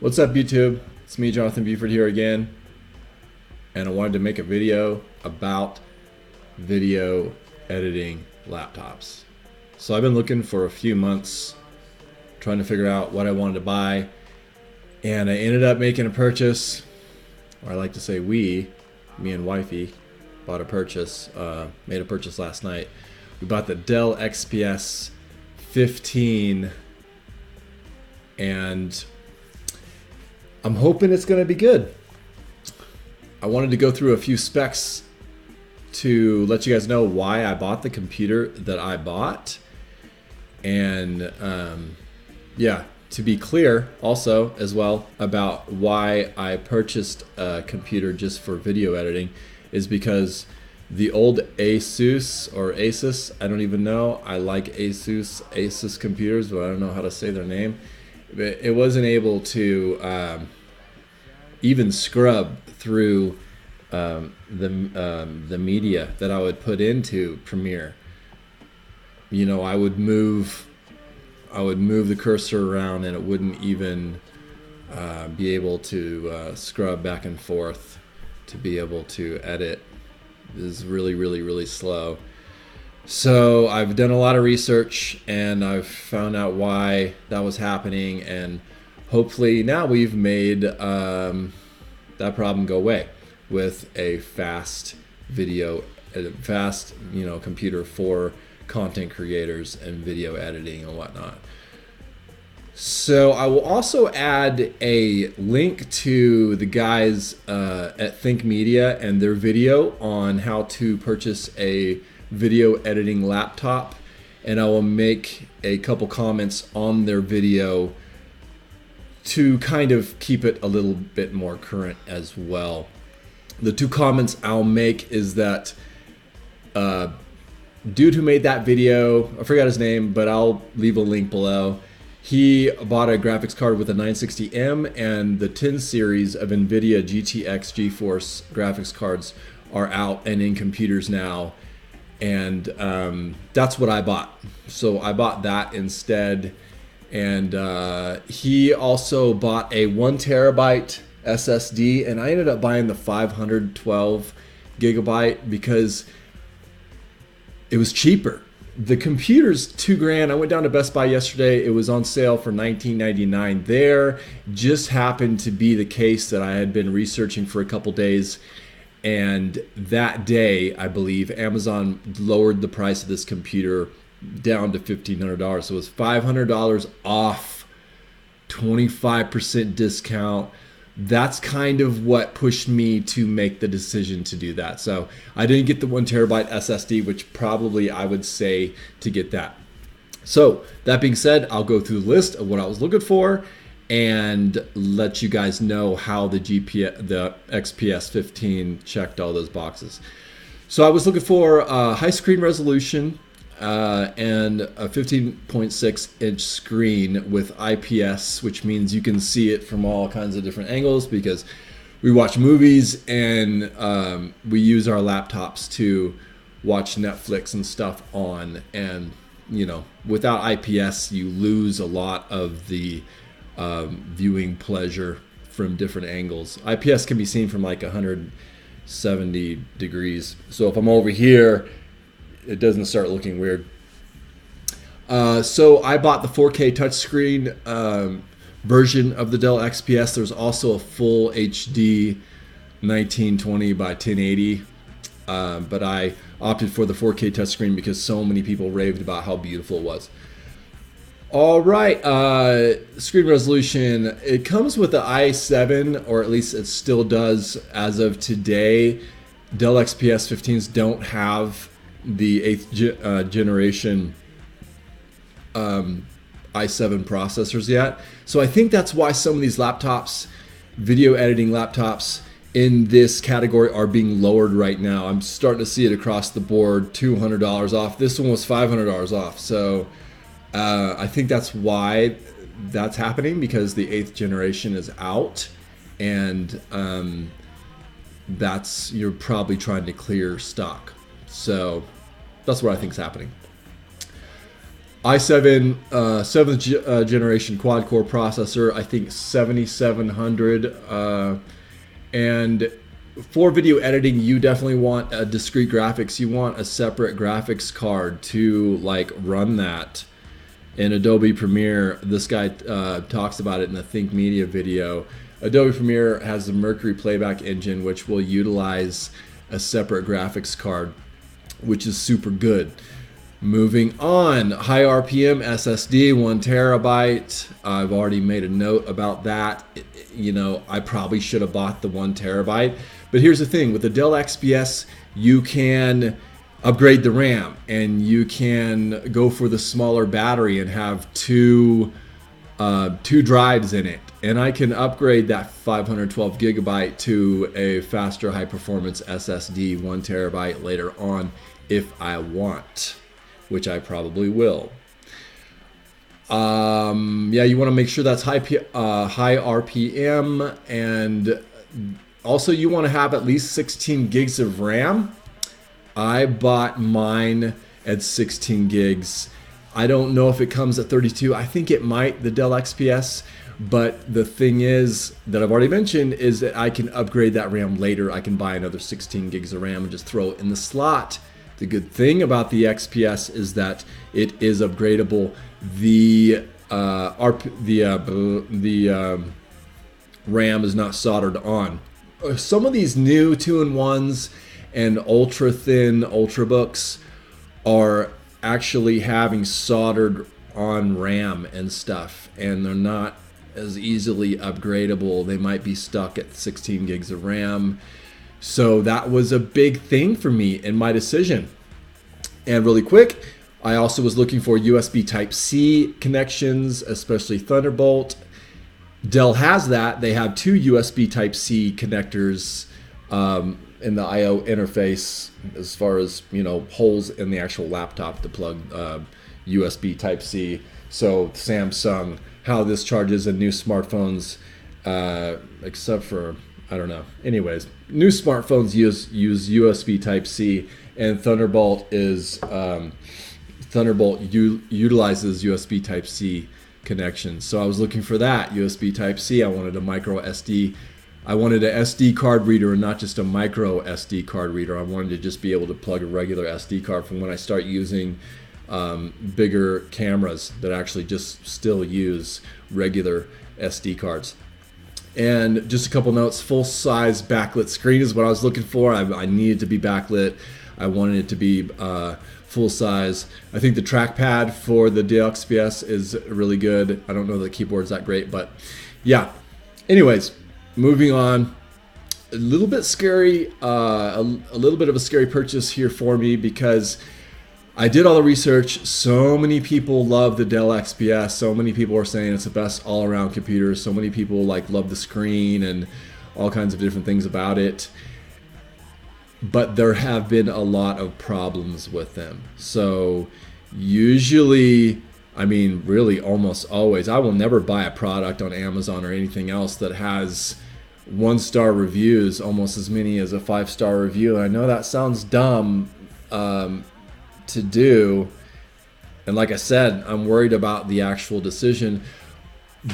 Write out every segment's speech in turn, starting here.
What's up, YouTube? It's me, Jonathan Buford, here again, and I wanted to make a video about video editing laptops. So I've been looking for a few months, trying to figure out what I wanted to buy, and I ended up making a purchase, or I like to say me and wifey, made a purchase last night. We bought the Dell XPS 15, and I'm hoping it's going to be good. I wanted to go through a few specs to let you guys know why I bought the computer that I bought. And to be clear also as well about why I purchased a computer just for video editing is because the old Asus, I don't even know. I like Asus computers, but I don't know how to say their name. It wasn't able to even scrub through the media that I would put into Premiere. You know, I would move the cursor around, and it wouldn't even be able to scrub back and forth to be able to edit. It is really, really, really slow. So I've done a lot of research, and I've found out why that was happening, and hopefully now we've made that problem go away with a fast computer for content creators and video editing and whatnot. So I will also add a link to the guys at ThinkMedia and their video on how to purchase a video editing laptop, and I will make a couple comments on their video to kind of keep it a little bit more current as well. The two comments I'll make is that dude who made that video, I forgot his name, but I'll leave a link below. He bought a graphics card with a 960M, and the 10 series of NVIDIA GTX GeForce graphics cards are out and in computers now. And that's what I bought. So I bought that instead. And he also bought a 1 terabyte SSD, and I ended up buying the 512 gigabyte because it was cheaper. The computer's $2,000. I went down to Best Buy yesterday. It was on sale for $19.99 there. Just happened to be the case that I had been researching for a couple days. And that day, I believe, Amazon lowered the price of this computer down to $1,500. So it was $500 off, 25% discount. That's kind of what pushed me to make the decision to do that. So I didn't get the 1 terabyte SSD, which probably I would say to get that. So that being said, I'll go through the list of what I was looking for and let you guys know how the XPS 15 checked all those boxes. So I was looking for high screen resolution and a 15.6 inch screen with IPS, which means you can see it from all kinds of different angles, because we watch movies and we use our laptops to watch Netflix and stuff on. And you know, without IPS, you lose a lot of the viewing pleasure from different angles. IPS can be seen from like 170 degrees. So if I'm over here, it doesn't start looking weird. So I bought the 4K touchscreen version of the Dell XPS. There's also a full HD 1920 by 1080, but I opted for the 4K touchscreen because so many people raved about how beautiful it was. All right, screen resolution. It comes with the i7, or at least it still does as of today. Dell XPS 15s don't have the 8th generation i7 processors yet. So I think that's why some of these laptops, video editing laptops in this category, are being lowered right now. I'm starting to see it across the board, $200 off. This one was $500 off. So I think that's why that's happening, because the 8th generation is out, and you're probably trying to clear stock. So that's what I think is happening. i7 7th generation quad core processor, I think 7700, and for video editing, you definitely want a discrete graphics. You want a separate graphics card to like run that. In Adobe Premiere, this guy talks about it in the ThinkMedia video. Adobe Premiere has the Mercury playback engine, which will utilize a separate graphics card, which is super good. Moving on, high RPM SSD, 1 terabyte. I've already made a note about that. You know, I probably should have bought the 1 terabyte. But here's the thing, with the Dell XPS, you can upgrade the RAM and you can go for the smaller battery and have two drives in it. And I can upgrade that 512 gigabyte to a faster high performance SSD, 1 terabyte later on if I want, which I probably will. Yeah, you want to make sure that's high RPM, and also you want to have at least 16 gigs of RAM. I bought mine at 16 gigs. I don't know if it comes at 32. I think it might, the Dell XPS. But the thing is that I've already mentioned is that I can upgrade that RAM later. I can buy another 16 gigs of RAM and just throw it in the slot. The good thing about the XPS is that it is upgradable. The RAM is not soldered on. Some of these new 2-in-1s and ultra thin ultrabooks are actually having soldered on RAM and stuff, and they're not as easily upgradable. They might be stuck at 16 gigs of RAM. So that was a big thing for me in my decision. And really quick, I also was looking for USB Type-C connections, especially Thunderbolt. Dell has that. They have 2 USB Type-C connectors in the I/O interface, as far as, you know, holes in the actual laptop to plug USB Type-C. So Samsung, how this charges in new smartphones, except for, I don't know. Anyways, new smartphones use USB Type-C, and Thunderbolt utilizes USB Type-C connections. So I was looking for that USB Type-C. I wanted a micro SD. I wanted an SD card reader and not just a micro SD card reader. I wanted to just be able to plug a regular SD card from when I start using bigger cameras that actually just still use regular SD cards. And just a couple notes, full-size backlit screen is what I was looking for. I needed to be backlit. I wanted it to be full size. I think the trackpad for the Dell XPS is really good. I don't know the keyboard's that great, but yeah. Anyways, moving on. A little bit scary, a little bit of a scary purchase here for me because I did all the research. So many people love the Dell XPS. So many people are saying it's the best all-around computer. So many people love the screen and all kinds of different things about it. But there have been a lot of problems with them. So usually, I mean, really almost always, I will never buy a product on Amazon or anything else that has 1-star reviews, almost as many as a 5-star review. And I know that sounds dumb to do. And like I said, I'm worried about the actual decision.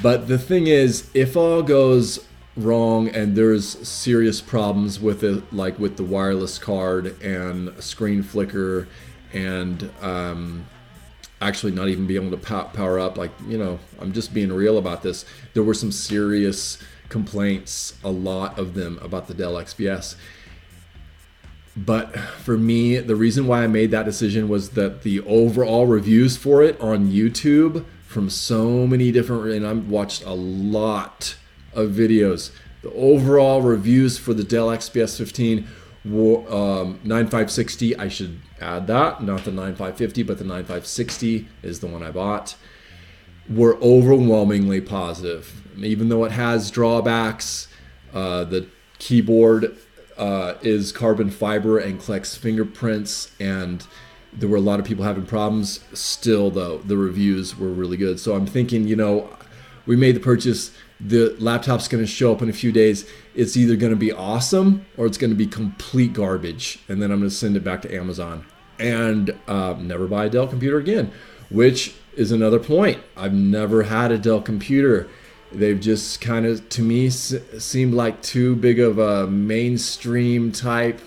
But the thing is, if all goes wrong and there's serious problems with it, like with the wireless card and screen flicker and actually not even be able to power up, I'm just being real about this. There were some serious complaints, a lot of them, about the Dell XPS. But for me, the reason why I made that decision was that the overall reviews for it on YouTube from so many different, and I've watched a lot of videos. The overall reviews for the Dell XPS 15 were 9560. I should add that, not the 9550, but the 9560 is the one I bought, were overwhelmingly positive. Even though it has drawbacks, the keyboard is carbon fiber and collects fingerprints, and there were a lot of people having problems. Still, though, the reviews were really good. So I'm thinking, we made the purchase. The laptop's going to show up in a few days. It's either going to be awesome or it's going to be complete garbage. And then I'm going to send it back to Amazon and never buy a Dell computer again. which is another point. I've never had a Dell computer. They've just kind of, to me, seemed like too big of a mainstream type,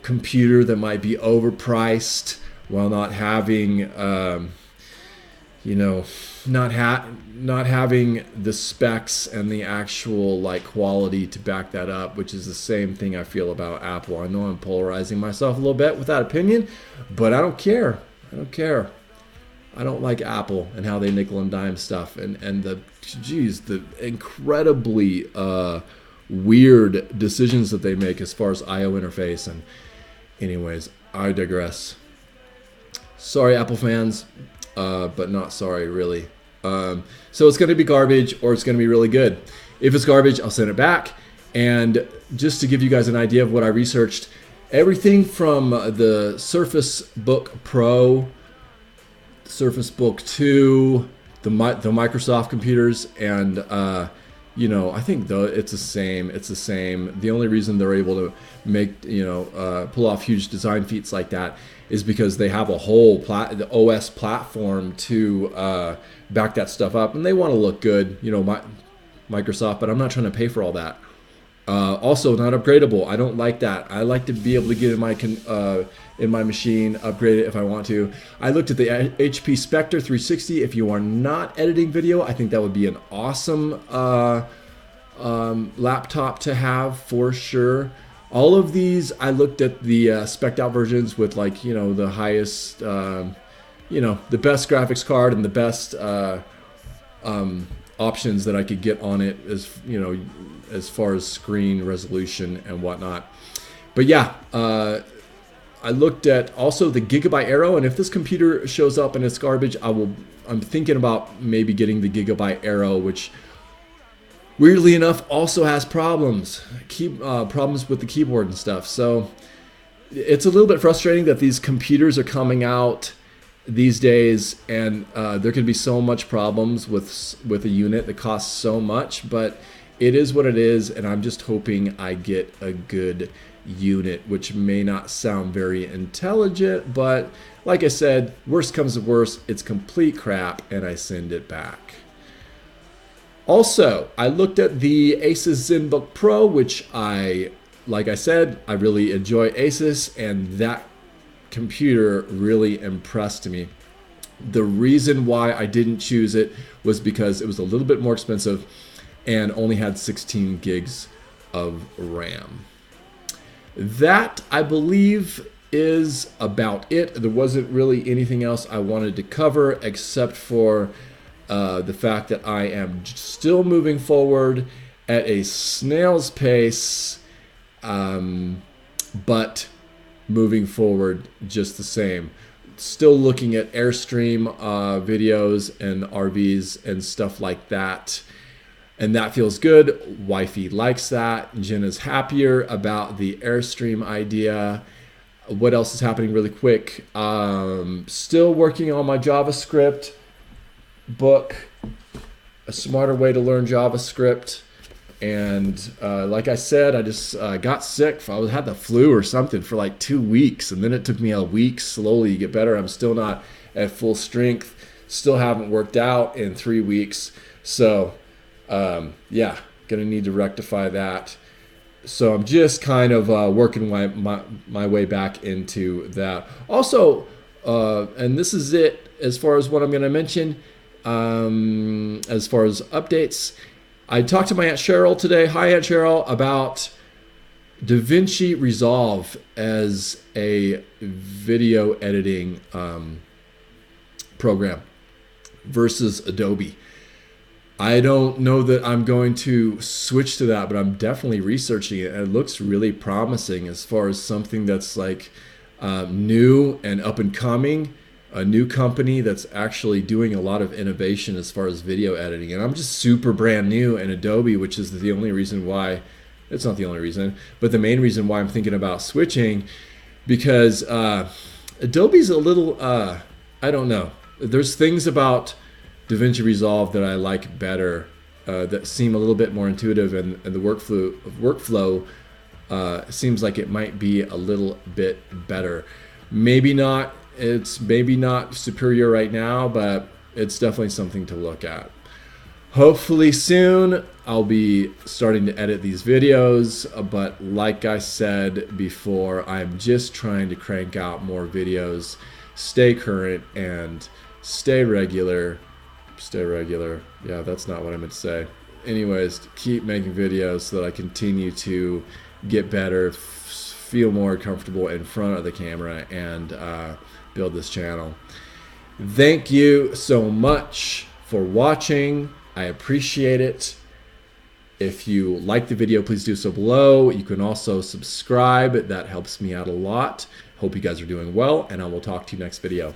computer that might be overpriced while not having, not having the specs and the actual like quality to back that up, which is the same thing I feel about Apple. I know I'm polarizing myself a little bit with that opinion, but I don't care. I don't like Apple and how they nickel and dime stuff and the incredibly weird decisions that they make as far as IO interface. And anyways, I digress. Sorry, Apple fans, but not sorry really. So it's going to be garbage or it's going to be really good. If it's garbage, I'll send it back. And just to give you guys an idea of what I researched, everything from the Surface Book Pro, Surface Book 2, the Microsoft computers, and I think it's the same. It's the same. The only reason they're able to make pull off huge design feats like that is because they have a whole the OS platform to back that stuff up, and they want to look good, Microsoft. But I'm not trying to pay for all that. Also, not upgradable. I don't like that. I like to be able to get in my machine, upgrade it if I want to. I looked at the HP Spectre 360. If you are not editing video, I think that would be an awesome laptop to have for sure. All of these, I looked at the spec'd out versions with the highest, the best graphics card and the best options that I could get on it as far as screen resolution and whatnot. But yeah, I looked at also the Gigabyte Aero, and if this computer shows up and it's garbage, I'm thinking about maybe getting the Gigabyte Aero, which weirdly enough also has problems with the keyboard and stuff. So it's a little bit frustrating that these computers are coming out these days, and there can be so much problems with a unit that costs so much, but it is what it is, and I'm just hoping I get a good unit, which may not sound very intelligent, but like I said, worst comes to worst, it's complete crap, and I send it back. Also, I looked at the Asus ZenBook Pro, which like I said, I really enjoy Asus, and that computer really impressed me. The reason why I didn't choose it was because it was a little bit more expensive and only had 16 gigs of RAM. That, I believe, is about it. There wasn't really anything else I wanted to cover except for the fact that I am still moving forward at a snail's pace, but moving forward just the same. Still looking at Airstream videos and RVs and stuff like that. And that feels good. Wifey likes that. Jen is happier about the Airstream idea. What else is happening really quick? Still working on my JavaScript book, A Smarter Way to Learn JavaScript. And like I said, I just got sick. I had the flu or something for like 2 weeks. And then it took me a week slowly to get better. I'm still not at full strength. Still haven't worked out in 3 weeks. So yeah, gonna need to rectify that. So I'm just kind of working my way back into that. Also, and this is it as far as what I'm gonna mention, as far as updates. I talked to my Aunt Cheryl today. Hi, Aunt Cheryl, about DaVinci Resolve as a video editing program versus Adobe. I don't know that I'm going to switch to that, but I'm definitely researching it. And it looks really promising as far as something that's like new and up and coming, a new company that's actually doing a lot of innovation as far as video editing. And I'm just super brand new in Adobe, which is the only reason why, it's not the only reason, but the main reason why I'm thinking about switching, because Adobe's a little, I don't know. There's things about DaVinci Resolve that I like better, that seem a little bit more intuitive, and the workflow seems like it might be a little bit better. Maybe not It's maybe not superior right now, but it's definitely something to look at. Hopefully soon I'll be starting to edit these videos, but like I said before, I'm just trying to crank out more videos, stay current and stay regular. Stay regular. Yeah, that's not what I meant to say. Anyways, keep making videos so that I continue to get better, feel more comfortable in front of the camera, and build this channel. Thank you so much for watching. I appreciate it. If you like the video, please do so below. You can also subscribe. That helps me out a lot. Hope you guys are doing well, and I will talk to you next video.